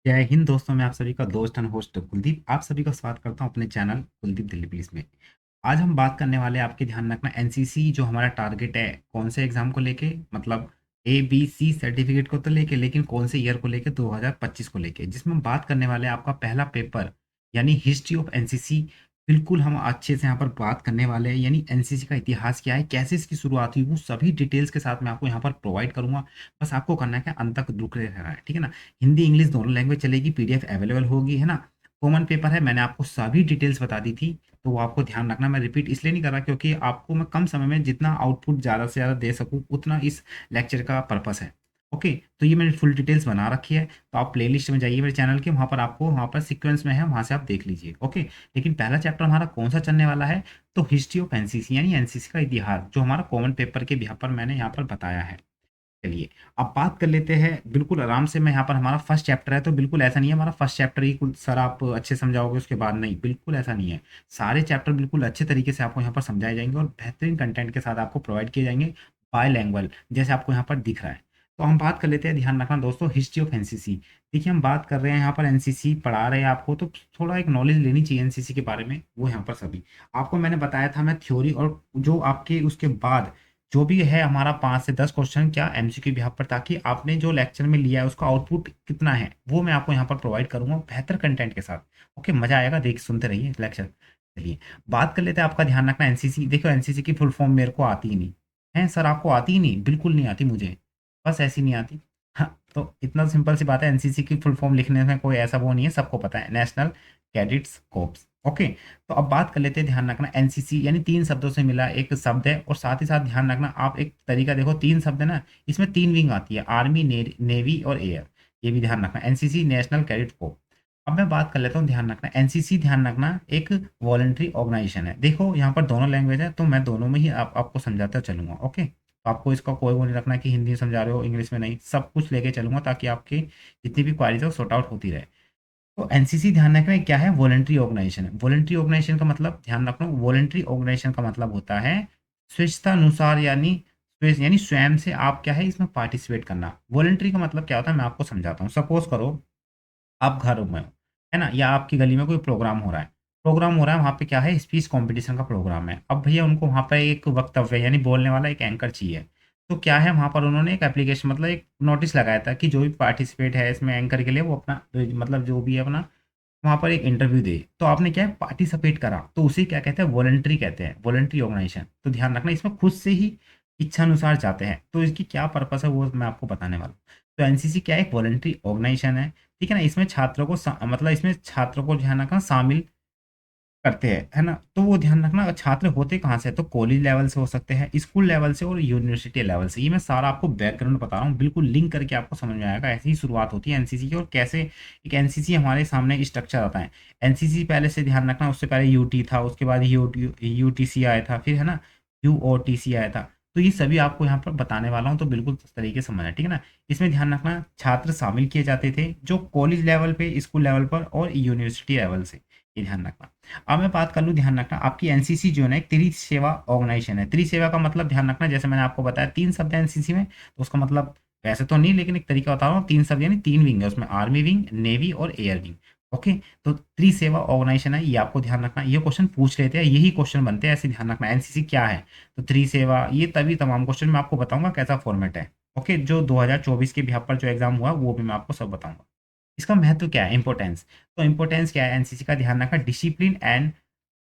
जय हिंद दोस्तों, मैं आप सभी का दोस्त एंड होस्ट कुलदीप। आप सभी का स्वागत करता हूं अपने चैनल कुलदीप दिल्ली पुलिस में। आज हम बात करने वाले हैं, आपके ध्यान रखना, एनसीसी जो हमारा टारगेट है कौन से एग्जाम को लेके, मतलब ए बी सी सर्टिफिकेट को तो लेके, लेकिन कौन से ईयर को लेके, 2025 को लेके, जिसमें हम बात करने वाले हैं आपका पहला पेपर यानी हिस्ट्री ऑफ एनसीसी। बिल्कुल हम अच्छे से यहाँ पर बात करने वाले हैं, यानी एनसीसी का इतिहास क्या है, कैसे इसकी शुरुआत हुई, वो सभी डिटेल्स के साथ मैं आपको यहाँ पर प्रोवाइड करूंगा। बस आपको करना है क्या, अंत तक रुके रहना है, ठीक है ना। हिंदी इंग्लिश दोनों लैंग्वेज चलेगी, पीडीएफ अवेलेबल होगी, है ना। कॉमन पेपर है, मैंने आपको सभी डिटेल्स बता दी थी, तो वो आपको ध्यान रखना। मैं रिपीट इसलिए नहीं कर रहा क्योंकि आपको मैं कम समय में जितना आउटपुट ज़्यादा से ज़्यादा दे सकूँ उतना इस लेक्चर का पर्पस है। ओके, तो ये मैंने फुल डिटेल्स बना रखी है, तो आप प्लेलिस्ट में जाइए मेरे चैनल के, वहाँ पर आपको वहाँ पर सीक्वेंस में है, वहाँ से आप देख लीजिए। ओके, लेकिन पहला चैप्टर हमारा कौन सा चलने वाला है, तो हिस्ट्री ऑफ एनसीसी यानी एनसीसी का इतिहास, जो हमारा कॉमन पेपर के यहाँ पर मैंने यहाँ पर बताया है। चलिए, अब बात कर लेते हैं बिल्कुल आराम से। मैं यहाँ पर, हमारा फर्स्ट चैप्टर है, तो बिल्कुल ऐसा नहीं है हमारा फर्स्ट चैप्टर ही सर आप अच्छे समझाओगे उसके बाद, नहीं, बिल्कुल ऐसा नहीं है। सारे चैप्टर बिल्कुल अच्छे तरीके से आपको यहाँ पर समझाए जाएंगे और बेहतरीन कंटेंट के साथ आपको प्रोवाइड किए जाएंगे, बाय लैंग्वेज, जैसे आपको यहाँ पर दिख रहा है। तो हम बात कर लेते हैं, ध्यान रखना दोस्तों, हिस्ट्री ऑफ एनसीसी। देखिए, हम बात कर रहे हैं यहाँ पर, एनसीसी पढ़ा रहे हैं आपको, तो थोड़ा एक नॉलेज लेनी चाहिए एनसीसी के बारे में, वो यहाँ पर सभी आपको मैंने बताया था। मैं थ्योरी और जो आपके उसके बाद जो भी है हमारा 5 से 10 क्वेश्चन क्या एमसीक्यू भी यहाँ पर, ताकि आपने जो लेक्चर में लिया है उसका आउटपुट कितना है वो मैं आपको यहाँ पर प्रोवाइड करूंगा बेहतर कंटेंट के साथ। ओके, मजा आएगा, देख सुनते रहिए लेक्चर। चलिए, बात कर लेते हैं, आपका ध्यान रखना एनसीसी। देखो, एनसीसी की फुल फॉर्म मेरे को आती ही नहीं है सर, आपको आती ही नहीं, बिल्कुल नहीं आती मुझे, बस ऐसी नहीं आती। हाँ, तो इतना सिंपल सी बात है, एनसीसी की फुल फॉर्म लिखने में कोई ऐसा वो नहीं है, सबको पता है, नेशनल कैडेट्स कोर्प्स। ओके, तो अब बात कर लेते हैं, ध्यान रखना, एनसीसी यानी 3 शब्दों से मिला एक शब्द है, और साथ ही साथ ध्यान रखना आप एक तरीका देखो, 3 शब्द है ना, इसमें 3 विंग आती है, आर्मी, नेवी और एयर। ये भी ध्यान रखना, एनसीसी नेशनल कैडेट कोर। अब मैं बात कर लेता हूँ, ध्यान रखना, एनसीसी ध्यान रखना एक वॉलंटरी ऑर्गेनाइजेशन है। देखो, यहाँ पर दोनों लैंग्वेज है, तो मैं दोनों में ही आपको समझाता चलूंगा। ओके, तो आपको इसका कोई वो नहीं रखना कि हिंदी में समझा रहे हो इंग्लिश में नहीं, सब कुछ लेके चलूंगा, ताकि आपकी जितनी भी क्वारीज है वो सॉर्ट आउट होती रहे। तो एनसीसी ध्यान रखना क्या है, वॉलंटरी ऑर्गेनाइजेशन है। वॉलंटरी ऑर्गेनाइजेशन का मतलब ध्यान रखना, वॉलंटरी ऑर्गेनाइजेशन का मतलब होता है स्वेच्छता अनुसार, यानी स्वयं से आप क्या है इसमें पार्टिसिपेट करना। वॉलंटरी का मतलब क्या होता है, मैं आपको समझाता हूँ। सपोज करो आप घर में हो, है ना, या आपकी गली में कोई प्रोग्राम हो रहा है, वहाँ पे क्या है, स्पीच कंपटीशन का प्रोग्राम है। अब भैया उनको वहाँ पर एक वक्तव्य यानी बोलने वाला एक एंकर चाहिए। तो क्या है, वहाँ पर उन्होंने एक एप्लीकेशन, मतलब एक नोटिस लगाया था कि जो भी पार्टिसिपेट है इसमें एंकर के लिए, वो अपना मतलब जो भी है अपना वहाँ पर एक इंटरव्यू दे। तो आपने क्या है, पार्टिसिपेट करा, तो उसे क्या कहते हैं, वॉलंटरी कहते हैं, वॉलंटरी ऑर्गेनाइजेशन। तो ध्यान रखना, इसमें खुद से ही इच्छा अनुसार जाते हैं, तो इसकी क्या पर्पस है वो मैं आपको बताने वाला हूँ। तो एनसीसी क्या है, एक वॉलंटरी ऑर्गेनाइजेशन है, ठीक है ना। इसमें छात्रों को मतलब इसमें छात्रों को ध्यान रखना शामिल करते हैं, है ना। तो वो ध्यान रखना, छात्र होते कहाँ से, तो कॉलेज लेवल से हो सकते हैं, स्कूल लेवल से और यूनिवर्सिटी लेवल से। ये मैं सारा आपको बैकग्राउंड बता रहा हूँ, बिल्कुल लिंक करके आपको समझ में आएगा। ऐसी ही शुरुआत होती है एनसीसी की, और कैसे एक एनसीसी हमारे सामने स्ट्रक्चर आता है। एनसीसी पहले से ध्यान रखना, उससे पहले यूटी था, उसके बाद यूटीसी आया था, फिर है ना यूओटीसी आया था। तो ये सभी आपको यहाँ पर बताने वाला हूँ, तो बिल्कुल इस तरीके से समझना, ठीक है ना। इसमें ध्यान रखना, छात्र शामिल किए जाते थे जो कॉलेज लेवल पे, स्कूल लेवल पर और यूनिवर्सिटी लेवल से, ये ध्यान रखना। अब मैं बात कर लूँ, ध्यान रखना, आपकी एनसीसी जो है ना एक त्रिसेवा ऑर्गेनाइजेशन है। त्रिसेवा का मतलब ध्यान रखना, जैसे मैंने आपको बताया 3 शब्द है एनसीसी में, तो उसका मतलब वैसे तो नहीं, लेकिन एक तरीका बता रहा हूँ, 3 शब्द यानी 3 विंग है उसमें, आर्मी विंग, नेवी और एयर विंग। ओके, तो त्रिसेवा ऑर्गेनाइजेशन है, ये आपको ध्यान रखना। ये क्वेश्चन पूछ लेते हैं, यही क्वेश्चन बनते हैं, ऐसे ध्यान रखना एनसीसी क्या है। तो त्रिसेवा, ये तभी तमाम क्वेश्चन मैं आपको बताऊंगा कैसा फॉर्मेट है। ओके, जो 2024 के बिहार पर जो एग्जाम हुआ वो भी मैं आपको सब बताऊंगा। इसका महत्व क्या है, इंपॉर्टेंस। तो इंपॉर्टेंस क्या है एनसीसी का, ध्यान रखना, डिसिप्लिन एंड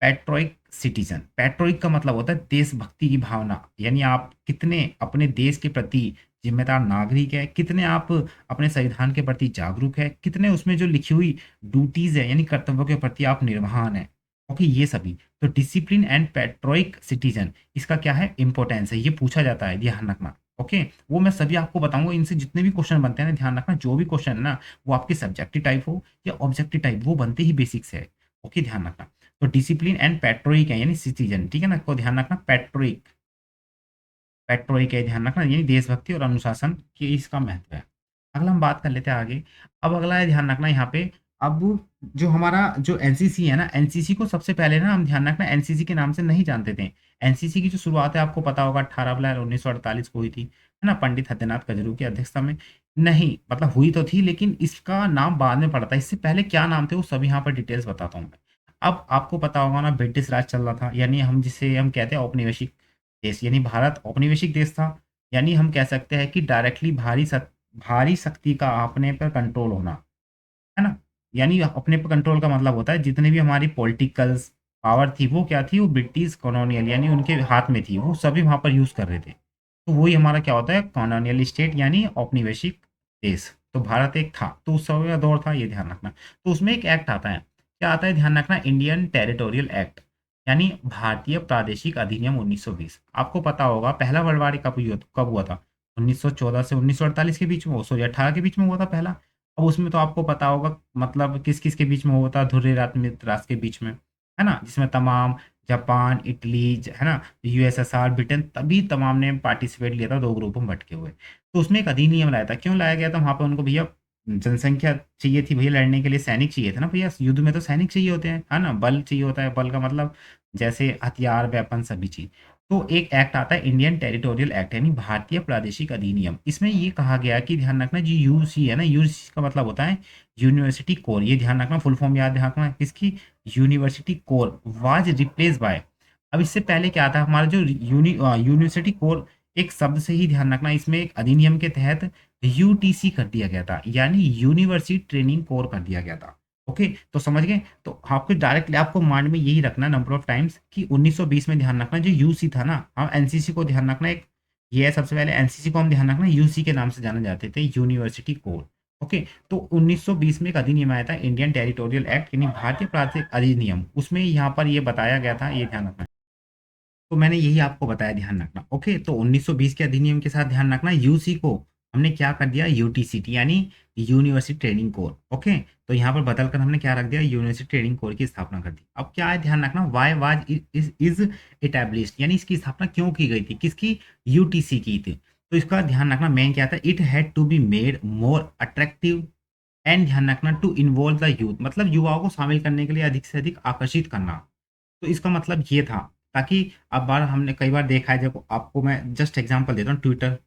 पैट्रोइक सिटीजन। पैट्रोइक का मतलब होता है देशभक्ति की भावना, यानी आप कितने अपने देश के प्रति जिम्मेदार नागरिक है, कितने आप अपने संविधान के प्रति जागरूक है, कितने उसमें जो लिखी हुई ड्यूटीज है यानी कर्तव्यों के प्रति आप निर्वहन है। ओके, ये सभी। तो डिसिप्लिन एंड पैट्रोइक सिटीजन, इसका क्या है, इंपॉर्टेंस है, ये पूछा जाता है, ध्यान रखना। ओके, वो मैं सभी आपको बताऊंगा, इनसे जितने भी क्वेश्चन बनते हैं ना, ध्यान रखना, जो भी क्वेश्चन है ना, वो आपके सब्जेक्टिव टाइप हो या ऑब्जेक्टिव टाइप, वो बनते ही बेसिक्स है। ओके, ध्यान रखना। तो डिसिप्लिन एंड पैट्रोइक है यानी सिटीजन, ठीक है ना, को ध्यान रखना, पैट्रोइक, पैट्रोइक है, ध्यान रखना, यानी देशभक्ति और अनुशासन की इसका महत्व है। अगला हम बात कर लेते हैं आगे। अब अगला है, ध्यान रखना यहाँ पे, अब जो हमारा जो एनसीसी है ना, एनसीसी को सबसे पहले ना हम ध्यान रखना एनसीसी के नाम से नहीं जानते थे। एनसीसी की जो शुरुआत है आपको पता होगा 18 अप्रैल 1948 को हुई थी, है ना, पंडित हृदयनाथ कजरू की अध्यक्षता में। नहीं, मतलब हुई तो थी लेकिन इसका नाम बाद में पड़ा था। इससे पहले क्या नाम थे वो सब यहाँ पर डिटेल्स बताता हूँ मैं। अब आपको पता होगा ना ब्रिटिश राज चल रहा था, यानी हम जिसे हम कहते हैं औपनिवेशिक देश, यानी भारत औपनिवेशिक देश था। यानी हम कह सकते हैं कि डायरेक्टली भारी शक्ति का अपने पर कंट्रोल होना, है ना? यानी अपने पे कंट्रोल का मतलब होता है जितने भी हमारी पॉलिटिकल्स पावर थी वो क्या थी, वो ब्रिटिश कॉलोनियल यानी उनके हाथ में थी, वो सभी वहाँ पर यूज़ कर रहे थे। तो वही हमारा क्या होता है कॉलोनियल स्टेट यानी औपनिवेशिक देश। तो भारत एक था, तो उस समय का दौर था, ये ध्यान रखना। तो उसमें एक एक्ट आता है, क्या आता है ध्यान रखना, इंडियन टेरिटोरियल एक्ट, यानी भारतीय प्रादेशिक अधिनियम 1920। आपको पता होगा पहला वर्ल्ड वार कब हुआ था? 1914 से 1948 के बीच में, सॉरी 18 के बीच में हुआ था पहला। अब उसमें तो आपको पता होगा मतलब किस-किस के बीच में हुआ था, धुर्रात मित्रराष्ट्र के बीच में, है ना? जिसमें तमाम जापान, इटली है ना, यूएसएसआर, ब्रिटेन तभी तमाम ने पार्टिसिपेट लिया था, 2 ग्रुपों में बँट के हुए। तो उसमें एक अधिनियम लाया था, क्यों लाया गया था? वहाँ पे उनको भैया जनसंख्या चाहिए थी भैया, लड़ने के लिए सैनिक चाहिए थे ना भैया, युद्ध में तो सैनिक चाहिए होते हैं, है ना? बल चाहिए होता है, बल का मतलब जैसे हथियार, वेपन सभी चीज़। तो एक एक्ट आता है इंडियन टेरिटोरियल एक्ट यानी भारतीय प्रादेशिक अधिनियम। इसमें ये कहा गया कि ध्यान रखना जो यूसी है ना, यूसी का मतलब होता है यूनिवर्सिटी कोर, ये ध्यान रखना, फुल फॉर्म याद रखना किसकी, university core was replace bye. अब इससे पहले क्या था हमारा जो यूनिवर्सिटी कोर, एक शब्द से ही ध्यान रखना, इसमें एक अधिनियम के तहत यूटीसी कर दिया गया था, यानी यूनिवर्सिटी ट्रेनिंग कोर कर दिया गया था। ओके, तो समझ गए? तो आपको डायरेक्टली आपको माइंड में यही रखना नंबर ऑफ टाइम्स कि 1920 में ध्यान रखना जो यूसी था ना, हम एनसीसी को ध्यान रखना, एक ये है सबसे पहले, एनसीसी को हम ध्यान रखना यूसी के नाम से जाने जाते थे, यूनिवर्सिटी कोर। ओके, तो 1920 में एक अधिनियम आया था इंडियन टेरिटोरियल एक्ट यानी भारतीय प्रादेशिक अधिनियम, उसमें यहाँ पर ये बताया गया था, ये ध्यान रखना। तो मैंने यही आपको बताया, ध्यान रखना। ओके, तो 1920 के अधिनियम के साथ ध्यान रखना यूसी को हमने क्या कर दिया, यूटीसीटी यानी यूनिवर्सिटी ट्रेनिंग कोर। ओके, तो यहाँ पर बदल कर हमने क्या रख दिया, यूनिवर्सिटी ट्रेनिंग कोर की स्थापना कर दी। अब क्या है ध्यान रखना, वाई वाज इज इटेब्लिश्ड, यानी इसकी स्थापना क्यों की गई थी, किसकी, यूटीसी की थी। तो इसका ध्यान रखना मेन क्या था, it had to be made more attractive and ध्यान रखना टू इन्वॉल्व द यूथ, मतलब युवाओं को शामिल करने के लिए अधिक से अधिक आकर्षित करना। तो इसका मतलब ये था, ताकि अब बार हमने कई बार देखा है, देखो आपको मैं जस्ट एग्जांपल देता हूँ, ट्विटर।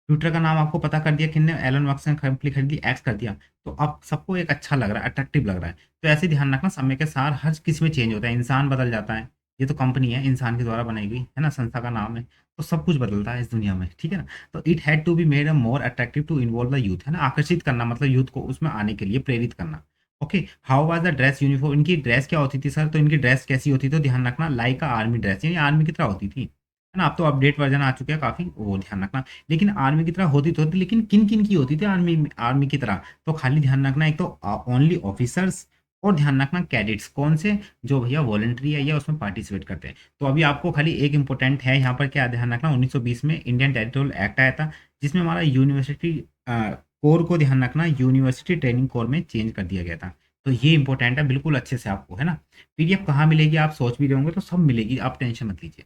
ट्विटर का नाम आपको पता कर दिया किन्ने, एलन मस्क ने कंपनी खरीद ली, एक्स कर दिया। तो अब सबको एक अच्छा लग रहा है, अट्रैक्टिव लग रहा है। तो ऐसे ध्यान रखना समय के साथ हर किसी में चेंज होता है, इंसान बदल जाता है। ये तो कंपनी है, इंसान के द्वारा बनाई गई है ना, संस्था का नाम है। तो सब कुछ बदलता है इस दुनिया में, ठीक है ना? तो it had to be made a more attractive to involve the youth, है ना, आकर्षित करना मतलब यूथ को उसमें आने के लिए प्रेरित करना। Okay, how was the dress uniform, इनकी ड्रेस क्या होती थी सर? तो इनकी ड्रेस कैसी होती थी, तो ध्यान रखना लाइक आर्मी ड्रेस, यानी आर्मी की तरह होती थी, है ना? अब तो अपडेट वर्जन आ चुके हैं काफी, वो ध्यान रखना। लेकिन आर्मी की तरह होती तो होती, लेकिन किन किन की होती थी आर्मी आर्मी की तरह? तो खाली ध्यान रखना, एक तो ओनली ऑफिसर्स, और ध्यान रखना कैडेट्स, कौन से, जो भैया वॉलंटरी है या उसमें पार्टिसिपेट करते हैं। तो अभी आपको खाली एक इंपॉर्टेंट है यहाँ पर, क्या ध्यान रखना, 1920 में इंडियन टेरिटोरियल एक्ट आया था, जिसमें हमारा यूनिवर्सिटी कोर को ध्यान रखना यूनिवर्सिटी ट्रेनिंग कोर में चेंज कर दिया गया था। तो ये इंपॉर्टेंट है बिल्कुल अच्छे से आपको, है ना? पीडीएफ कहाँ मिलेगी आप सोच भी रहे होंगे, तो सब मिलेगी, आप टेंशन मत लीजिए।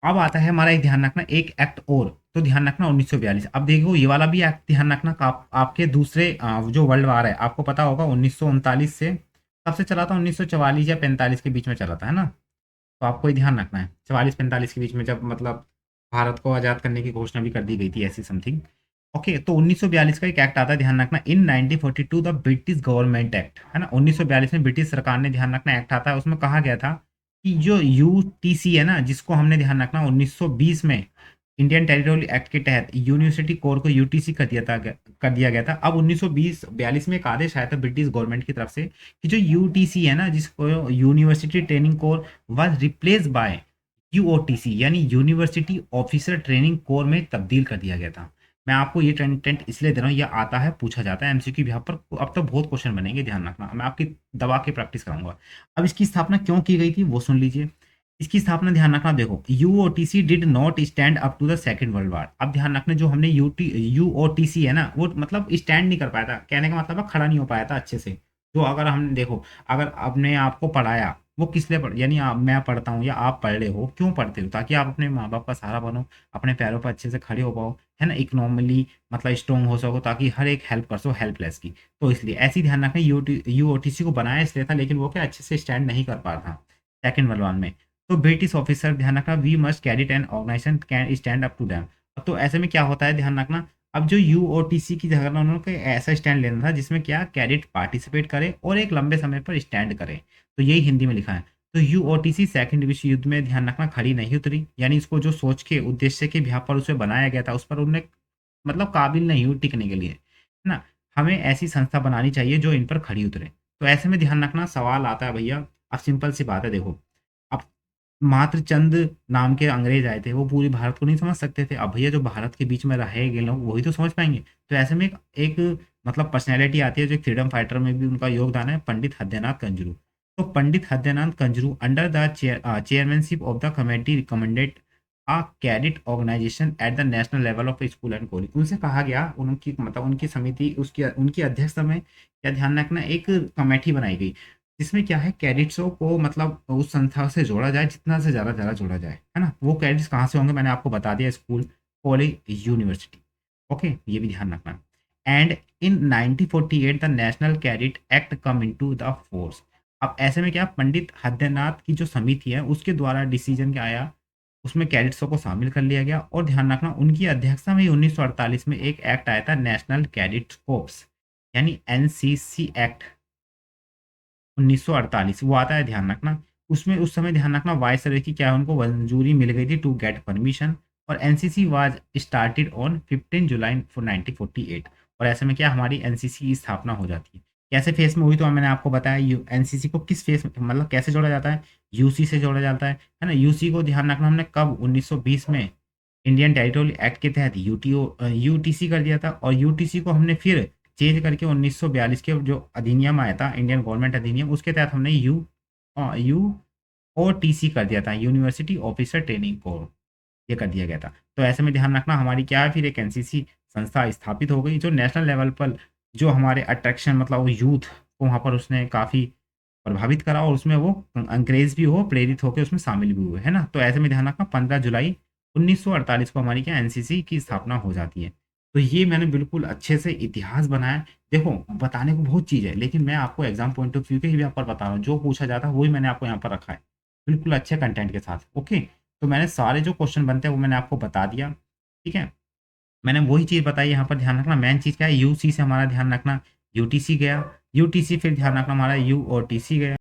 अब आता है हमारा, एक ध्यान रखना एक एक्ट और, तो ध्यान रखना 1942। अब देखो ये वाला भी एक्ट ध्यान रखना का आपके दूसरे जो वर्ल्ड वार है, आपको पता होगा 1939 से कब से चला था, 1944 या 45 के बीच में चला था, है ना? तो आपको ये ध्यान रखना है 44-45 के बीच में, जब मतलब भारत को आज़ाद करने की घोषणा भी कर दी गई थी, ऐसी समथिंग। ओके, तो 1942 का एक एक्ट आता है, ध्यान रखना, इन 1942 द ब्रिटिश गवर्नमेंट एक्ट, है ना, 1942 में ब्रिटिश सरकार ने ध्यान रखना एक्ट आता है, उसमें कहा गया था कि जो यूटीसी है ना, जिसको हमने ध्यान रखना 1920 में इंडियन टेरिटोरियल एक्ट के तहत यूनिवर्सिटी कोर को यूटीसी कर दिया गया था। अब 1920-42 में एक आदेश आया था ब्रिटिश गवर्नमेंट की तरफ से कि जो यूटीसी है ना, जिसको university training corps was replace by UOTC यानी यूनिवर्सिटी ऑफिसर ट्रेनिंग कोर में तब्दील कर दिया गया था। मैं आपको ये कंटेंट इसलिए दे रहा हूँ, ये आता है, पूछा जाता है एमसीक्यू भी यहाँ पर, अब तो बहुत क्वेश्चन बनेंगे, ध्यान रखना, मैं आपकी दबा के प्रैक्टिस कराऊंगा। अब इसकी स्थापना क्यों की गई थी वो सुन लीजिए। इसकी स्थापना ध्यान रखना, देखो UOTC did not stand up to the second world war. अब ध्यान रखना, जो हमने यूओटीसी है ना, वो मतलब स्टैंड नहीं कर पाया था, कहने का मतलब है खड़ा नहीं हो पाया था अच्छे से। तो अगर हमने देखो, अगर आपने आपको पढ़ाया, वो किस लिए पढ़, यानी मैं पढ़ता हूँ या आप पढ़ रहे हो, क्यों पढ़ते हो? ताकि आप अपने माँ बाप का सहारा बनो, अपने पैरों पर अच्छे से खड़े हो पाओ, है ना, इकोनॉमिकली मतलब स्ट्रॉन्ग हो सको, ताकि हर एक हेल्प कर सको हेल्पलेस की। तो इसलिए ऐसी ध्यान रखना, यूओटीसी को बनाया इसलिए था, लेकिन वो क्या अच्छे से स्टैंड नहीं कर पा रहा था सेकंड वर्ल्ड वार में। तो ब्रिटिश ऑफिसर ध्यान रखना, we must carry an organization can stand up to them. तो ऐसे में क्या होता है ध्यान रखना, अब जो यूओटीसी की जगह ना उन्होंने ऐसा स्टैंड लेना था जिसमें क्या कैडेट पार्टिसिपेट करे और एक लंबे समय पर स्टैंड करे, तो यही हिंदी में लिखा है। तो यूओटीसी सेकंड विश्व युद्ध में ध्यान रखना खड़ी नहीं उतरी, यानी इसको जो सोच के उद्देश्य के बिहाफ पर उसे बनाया गया था उस पर उन्हें मतलब काबिल नहीं हुई टिकने के लिए, है ना? हमें ऐसी संस्था बनानी चाहिए जो इन पर खड़ी उतरे। तो ऐसे में ध्यान रखना सवाल आता है भैया, अब सिंपल सी बात है देखो, अब मात्र चंद नाम के अंग्रेज आए थे, वो पूरी भारत को नहीं समझ सकते थे। अब भैया जो भारत के बीच में रहे गए लोग वही तो समझ पाएँगे। तो ऐसे में एक मतलब पर्सनैलिटी आती है जो एक फ्रीडम फाइटर में भी उनका योगदान है, पंडित हृदयनाथ कंजरू। तो Pandit Hridaynath Kunzru under the chairmanship of the committee recommended a cadet organisation at the national level of school and college. उनसे कहा गया, उनकी मतलब उनकी समिति उसकी उनकी अध्यक्षता में क्या ध्यान रखना एक कमेटी बनाई गई जिसमें क्या है कैडेट्सों को मतलब उस संस्था से जोड़ा जाए, जितना से ज़्यादा जोड़ा जाए, है ना? वो कैडेट्स कहाँ से होंगे मैंने आपको बता दिया, स्कूल, कॉलेज, यूनिवर्सिटी। ओके, ये भी ध्यान रखना। And in 1948 the national cadet act come into the force. अब ऐसे में क्या पंडित हृदयनाथ की जो समिति है उसके द्वारा डिसीजन क्या आया, उसमें कैडेट्सों को शामिल कर लिया गया और ध्यान रखना उनकी अध्यक्षता में ही 1948 में एक एक्ट आया था, नेशनल कैडेट कोर्प्स यानी एनसीसी एक्ट 1948 वो आता है, ध्यान रखना। उसमें उस समय ध्यान रखना वायसराय की क्या है उनको मंजूरी मिल गई थी टू गेट परमिशन, और एनसीसी वाज स्टार्टेड ऑन 15 जुलाई 1948। और ऐसे में क्या हमारी एनसीसी की स्थापना हो जाती है। कैसे फेस में हुई तो मैंने आपको बताया, एनसीसी को किस फेस मतलब कैसे जोड़ा जाता है, यूसी से जोड़ा जाता है ना? यूसी को ध्यान रखना हमने कब 1920 में इंडियन टेरिटोरियल एक्ट के तहत यूटीसी कर दिया था, और यूटीसी को हमने फिर चेंज करके 1942 के जो अधिनियम आया था, इंडियन गवर्नमेंट अधिनियम, उसके तहत हमने यू और टीसी कर दिया था, यूनिवर्सिटी ऑफिसर ट्रेनिंग कोर, ये कर दिया गया था। तो ऐसे में ध्यान रखना हमारी क्या है, फिर एक एनसीसी संस्था स्थापित हो गई जो नेशनल लेवल पर जो हमारे अट्रैक्शन मतलब वो यूथ को वहाँ पर उसने काफ़ी प्रभावित करा, और उसमें वो अंग्रेज भी हो प्रेरित होकर उसमें शामिल भी हुए, है ना? तो ऐसे में ध्यान रखना 15 जुलाई 1948 को हमारी क्या एनसीसी की स्थापना हो जाती है। तो ये मैंने बिल्कुल अच्छे से इतिहास बनाया। देखो, बताने को बहुत चीज़ है, लेकिन मैं आपको एग्ज़ाम पॉइंट ऑफ व्यू के ही यहाँ पर बता रहा हूँ। जो पूछा जाता है, वही मैंने आपको यहाँ पर रखा है, बिल्कुल अच्छे कंटेंट के साथ। ओके, तो मैंने सारे जो क्वेश्चन बनते हैं, वो मैंने आपको बता दिया, ठीक है? मैंने वही चीज़ बताई, यहाँ पर ध्यान रखना मेन चीज़ क्या है, यूसी से हमारा ध्यान रखना यूटीसी गया, यूटीसी फिर ध्यान रखना हमारा यू और टीसी गया।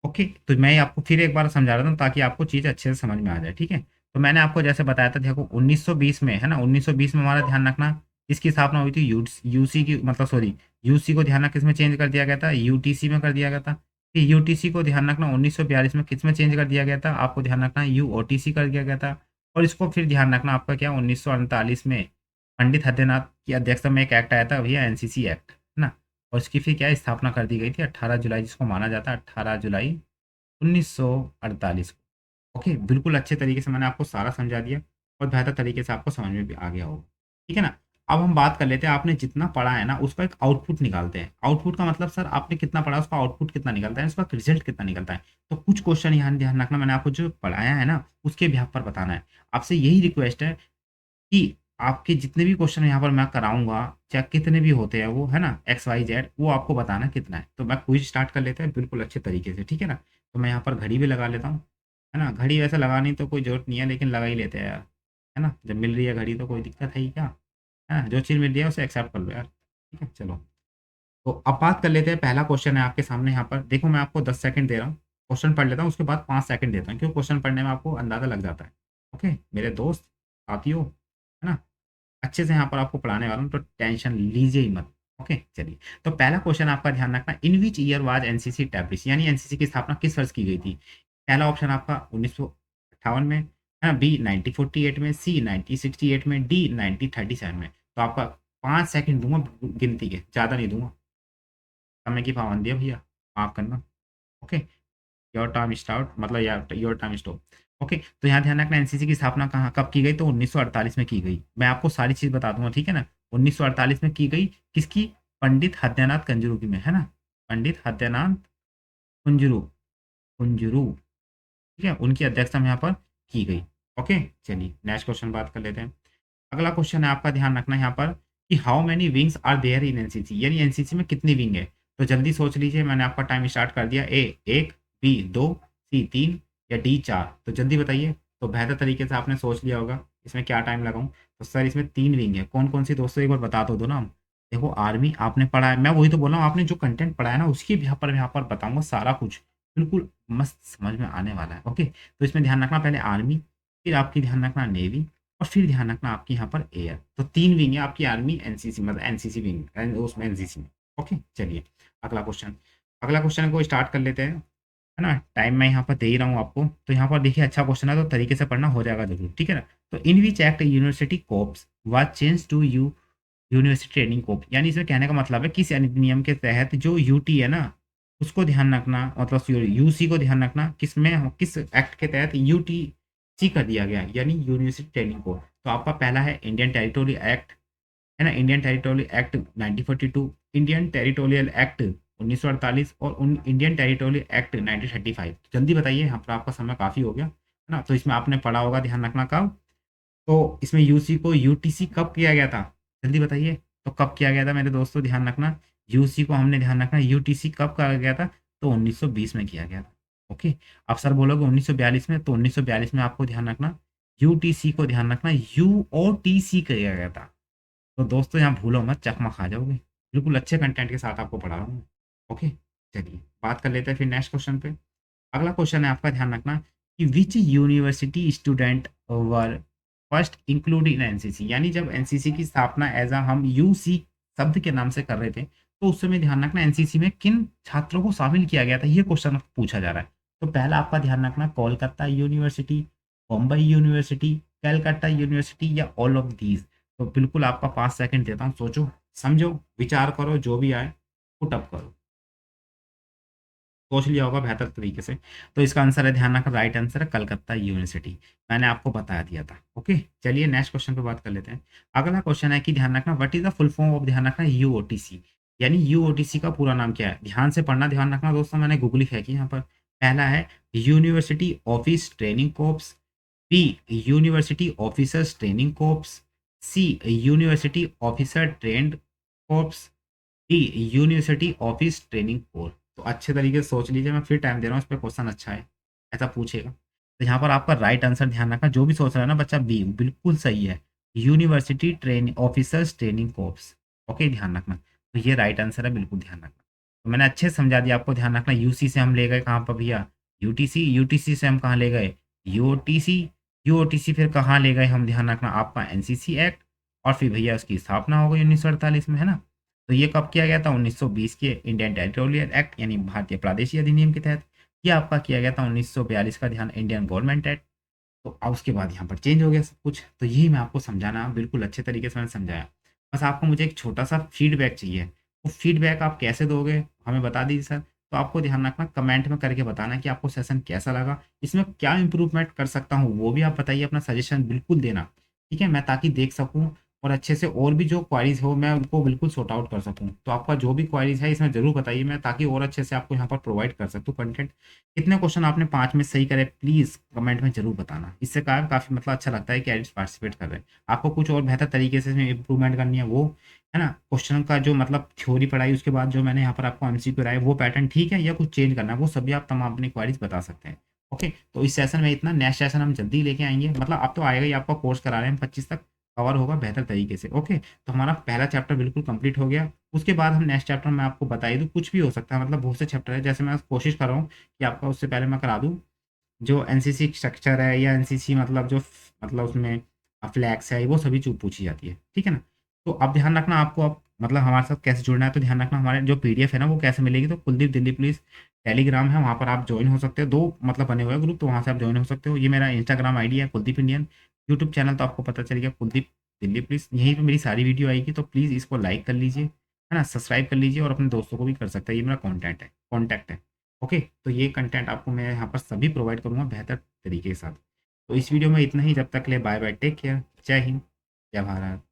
ओके, तो मैं आपको फिर एक बार समझा रहा हूँ ताकि आपको चीज़ अच्छे से समझ में आ जाए, ठीक है? तो मैंने आपको जैसे बताया था, देखो 1920 में, है ना? 1920 में हमारा ध्यान रखना इसकी स्थापना हुई थी, यूसी की मतलब सॉरी, यूसी को ध्यान रखना किस में चेंज कर दिया गया था, यूटीसी में कर दिया गया था। फिर यूटीसी को ध्यान रखना 1942 में किस में चेंज कर दिया गया था, आपको ध्यान रखना यूओटीसी कर दिया गया था। और इसको फिर ध्यान रखना आपका क्या 1948 में पंडित हृदयनाथ की अध्यक्षता में एक एक्ट आया था भैया, एनसीसी एक्ट, है ना? और इसकी फिर क्या स्थापना कर दी गई थी 18 जुलाई, जिसको माना जाता है 18 जुलाई 1948 को। ओके, बिल्कुल अच्छे तरीके से मैंने आपको सारा समझा दिया और बेहतर तरीके से आपको समझ में भी आ गया होगा, ठीक है ना? अब हम बात कर लेते हैं, आपने जितना पढ़ा है ना उसका एक आउटपुट निकालते हैं। आउटपुट का मतलब सर आपने कितना पढ़ा उसका आउटपुट कितना निकलता है, उसका रिजल्ट कितना निकलता है। तो कुछ क्वेश्चन यहाँ ध्यान रखना, मैंने आपको जो पढ़ाया है ना उसके भी पर बताना है। आपसे यही रिक्वेस्ट है कि आपके जितने भी क्वेश्चन यहाँ पर मैं कराऊँगा, चाहे कितने भी होते हैं वो, है ना? एक्स, वाई, ज़ेड, वो आपको बताना कितना है। तो मैं क्विज़ स्टार्ट कर लेते हैं बिल्कुल अच्छे तरीके से, ठीक है ना? तो मैं यहाँ पर घड़ी भी लगा लेता हूँ, है ना? घड़ी वैसे लगानी तो कोई ज़रूरत नहीं है, लेकिन लगा ही लेते हैं यार, है ना? जब मिल रही है घड़ी तो कोई दिक्कत है ही क्या? है ना? जो चीज़ मिल रही है उसे एक्सेप्ट कर लो यार, ठीक है? चलो, तो अब बात कर लेते हैं। पहला क्वेश्चन है आपके सामने यहाँ पर, देखो मैं आपको 10 सेकंड दे रहा हूँ, क्वेश्चन पढ़ लेता हूँ, उसके बाद 5 सेकंड देता हूँ, क्योंकि क्वेश्चन पढ़ने में आपको अंदाज़ा लग जाता है। ओके, मेरे दोस्त, साथियों, है ना? अच्छे से यहाँ पर आपको पढ़ाने वाला हूँ, तो टेंशन लीजिए ही मत। ओके, चलिए। तो पहला क्वेश्चन आपका ध्यान रखना, इन विच ईयर वाज एनसीसी टैब्लिश, यानी एनसीसी की स्थापना किस वर्ष की गई थी? पहला ऑप्शन आपका 1958 में, है ना? बी 1948 में, सी 1968 में, डी 1937 में। तो आपका 5 सेकंड दूंगा गिनती के, ज़्यादा नहीं दूंगा। समय की पाबंदी है भैया, माफ करना। ओके, योर टाइम स्टार्ट मतलब योर टाइम स्टॉप। ओके, तो यहाँ ध्यान रखना एनसीसी की स्थापना कहाँ कब की गई, तो 1948 में की गई। मैं आपको सारी चीज़ बता दूंगा, ठीक है ना? 1948 में की गई, किसकी? पंडित हृदयनाथ कंजरू की में, है ना? पंडित हृदयनाथ कुंजरू, कुंजरू, ठीक है, उनकी अध्यक्षता में यहाँ पर की गई। ओके, चलिए नेक्स्ट क्वेश्चन बात कर लेते हैं। अगला क्वेश्चन है आपका, ध्यान रखना यहाँ पर कि how many wings are there in NCC, यानी एनसीसी में कितनी विंग है? तो जल्दी सोच लीजिए, मैंने आपका टाइम स्टार्ट कर दिया। ए 1, बी 2, सी 3 या डी 4, तो जल्दी बताइए। तो बेहतर तरीके से आपने सोच लिया होगा इसमें क्या टाइम लगाऊं। तो सर इसमें 3 विंग है, कौन-कौन सी दोस्तों एक बार बता तो दो ना। देखो आर्मी आपने पढ़ा है, मैं वही तो बोल रहा हूँ, आपने जो कंटेंट पढ़ा है ना उसकी यहाँ पर बताऊँगा सारा कुछ, बिल्कुल मस्त समझ में आने वाला है। ओके, तो इसमें ध्यान रखना पहले आर्मी, फिर आपकी ध्यान रखना नेवी और फिर ध्यान रखना आपकी यहाँ पर एयर। तो 3 विंग है आपकी आर्मी एनसीसी, मतलब एनसीसी विंग उसमें एनसीसी में। ओके, चलिए अगला क्वेश्चन को स्टार्ट कर लेते हैं, है ना? टाइम मैं यहाँ पर दे ही रहा हूँ आपको। तो यहाँ पर देखिए अच्छा क्वेश्चन है, तो तरीके से पढ़ना हो जाएगा ज़रूर, ठीक है ना? तो in which act university corps was change to university training corps, यानी इसमें कहने का मतलब है किस अधिनियम के तहत जो यूटी है ना उसको ध्यान रखना, मतलब यूसी को ध्यान रखना, किस एक्ट के तहत यूटीसी कर दिया गया, यानी यूनिवर्सिटी ट्रेनिंग कॉर्प। तो आपका पहला है इंडियन टेरिटोरियल एक्ट, है ना? Indian territorial act 1942, Indian territorial act 1948 और इंडियन टेरिटोरियल एक्ट 1935। जल्दी बताइए, यहाँ पर आपका समय काफ़ी हो गया, है ना? तो इसमें आपने पढ़ा होगा, ध्यान रखना कब, तो इसमें यूसी को यूटीसी कब किया गया था, जल्दी बताइए। तो कब किया गया था मेरे दोस्तों, ध्यान रखना। यूसी को हमने ध्यान रखना, यूटीसी कब किया गया था, तो 1920 में किया गया था। ओके, अब सर बोलोगे 1942 में, तो 1942 में आपको ध्यान रखना यूटीसी को ध्यान रखना यूओटीसी किया गया था। तो दोस्तों यहाँ भूलो मत, चकमा खा जाओगे। बिल्कुल अच्छे कंटेंट के साथ आपको पढ़ा रहा हूँ। ओके, चलिए बात कर लेते हैं फिर नेक्स्ट क्वेश्चन पे। अगला क्वेश्चन है आपका, ध्यान रखना कि which university student were first include in NCC, यानी जब एनसीसी की स्थापना एज अ हम यूसी शब्द के नाम से कर रहे थे, तो उस समय ध्यान रखना एनसीसी में किन छात्रों को शामिल किया गया था, ये क्वेश्चन पूछा जा रहा है। तो पहला आपका ध्यान रखना Kolkata university, Bombay university, Calcutta university या ऑल ऑफ दीज। तो बिल्कुल आपका 5 सेकंड देता हूँ, सोचो समझो विचार करो, जो भी आए पुटअप करो। सोच लिया होगा बेहतर तरीके से। तो इसका आंसर है, ध्यान रखना राइट आंसर है कलकत्ता यूनिवर्सिटी, मैंने आपको बता दिया था। ओके, चलिए नेक्स्ट क्वेश्चन पे बात कर लेते हैं। अगला क्वेश्चन है कि ध्यान रखना what is the full form of, ध्यान रखना यूओटीसी, यानी यूओटीसी का पूरा नाम क्या है, ध्यान से पढ़ना, ध्यान रखना दोस्तों, मैंने गूगली फेंकी यहाँ पर। पहला है university office training corps, B university officers training corps, C university officer trained corps, D university office training corps. तो अच्छे तरीके से सोच लीजिए, मैं फिर टाइम दे रहा हूँ, इस पे क्वेश्चन अच्छा है, ऐसा पूछेगा। तो यहाँ पर आपका राइट आंसर, ध्यान रखना जो भी सोच रहा है ना बच्चा, बी बिल्कुल सही है, university training officers training corpse. Okay, ध्यान रखना, तो ये राइट आंसर है, बिल्कुल ध्यान रखना। तो मैंने अच्छे से समझा दिया आपको, ध्यान रखना। यूसी से हम ले गए कहाँ पर भैया, यूटीसी, यूटीसी से हम कहाँ ले गए, यूओटीसी, यूओटीसी फिर कहाँ ले गए हम, ध्यान रखना आपका एनसीसी एक्ट, और फिर भैया उसकी स्थापना हो गई 1948 में, है ना? तो ये कब किया गया था, 1920 के इंडियन टेरिटोरियल एक्ट यानी भारतीय प्रादेशिक अधिनियम के तहत। ये आपका किया गया था 1942 का, ध्यान, इंडियन गवर्नमेंट एक्ट। तो अब उसके बाद यहाँ पर चेंज हो गया सब कुछ। तो यही मैं आपको समझाना, बिल्कुल अच्छे तरीके से मैंने समझाया। बस आपको मुझे एक छोटा सा फीडबैक चाहिए, वो फीडबैक आप कैसे दोगे हमें बता दीजिए सर। तो आपको ध्यान रखना, कमेंट में करके बताना कि आपको सेशन कैसा लगा, इसमें क्या इंप्रूवमेंट कर सकता हूँ वो भी आप बताइए, अपना सजेशन बिल्कुल देना, ठीक है? मैं ताकि देख सकूँ और अच्छे से और भी जो क्वारीज हो मैं उनको बिल्कुल सॉर्ट आउट कर सकूँ। तो आपका जो भी क्वारीज है इसमें ज़रूर बताइए, मैं ताकि और अच्छे से आपको यहाँ पर प्रोवाइड कर सकूँ कंटेंट। कितने क्वेश्चन आपने 5 में सही करे प्लीज़ कमेंट में ज़रूर बताना, इससे क्या काफ़ी मतलब अच्छा लगता है कि एडिट्स पार्टिसिपेट कर रहे हैं। आपको कुछ और बेहतर तरीके से इसमें इंप्रूवमेंट करनी है वो, है ना? क्वेश्चन का जो मतलब थ्योरी पढ़ाई, उसके बाद जो मैंने यहाँ पर आपको एमसीक्यू कराया वो पैटर्न ठीक है या कुछ चेंज करना है, वो सभी आप तमाम अपनी क्वारीज बता सकते हैं। ओके, तो इस सेशन में इतना, नेक्स्ट सेशन हम जल्दी लेके आएंगे, मतलब अब तो आएगा ही, आपका कोर्स करा रहे हैं हम 25 तक कवर होगा बेहतर तरीके से। ओके, तो हमारा पहला चैप्टर बिल्कुल कंप्लीट हो गया। उसके बाद हम नेक्स्ट चैप्टर में आपको बता ही दूँ, कुछ भी हो सकता है, मतलब बहुत से चैप्टर है, जैसे मैं कोशिश कर रहा हूँ कि आपका उससे पहले मैं करा दूँ जो एनसीसी स्ट्रक्चर है, या एनसीसी मतलब जो मतलब उसमें फ्लैग्स है, वो सभी चीज़ पूछी जाती है, ठीक है ना? तो अब ध्यान रखना आपको, अब मतलब हमारे साथ कैसे जुड़ना है, तो ध्यान रखना हमारे जो पीडीएफ है ना वो कैसे मिलेगी, तो कुलदीप दिल्ली पुलिस टेलीग्राम है, वहाँ पर आप ज्वाइन हो सकते हो, दो मतलब बने हुए हैं ग्रुप, तो वहाँ से आप ज्वाइन हो सकते हो। ये मेरा इंस्टाग्राम आईडी है कुलदीप इंडियन, यूट्यूब चैनल तो आपको पता चल गया कुलदीप दिल्ली पुलिस, यहीं पर मेरी सारी वीडियो आएगी, तो प्लीज़ इसको लाइक कर लीजिए, है ना? सब्सक्राइब कर लीजिए और अपने दोस्तों को भी कर सकते हैं, ये मेरा कॉन्टैक्ट है। ओके, तो ये कंटेंट आपको मैं यहाँ पर सभी प्रोवाइड करूँगा बेहतर तरीके के साथ। तो इस वीडियो में इतना ही, जब तक के लिए बाय बाय, टेक केयर, जय हिंद, जय भारत।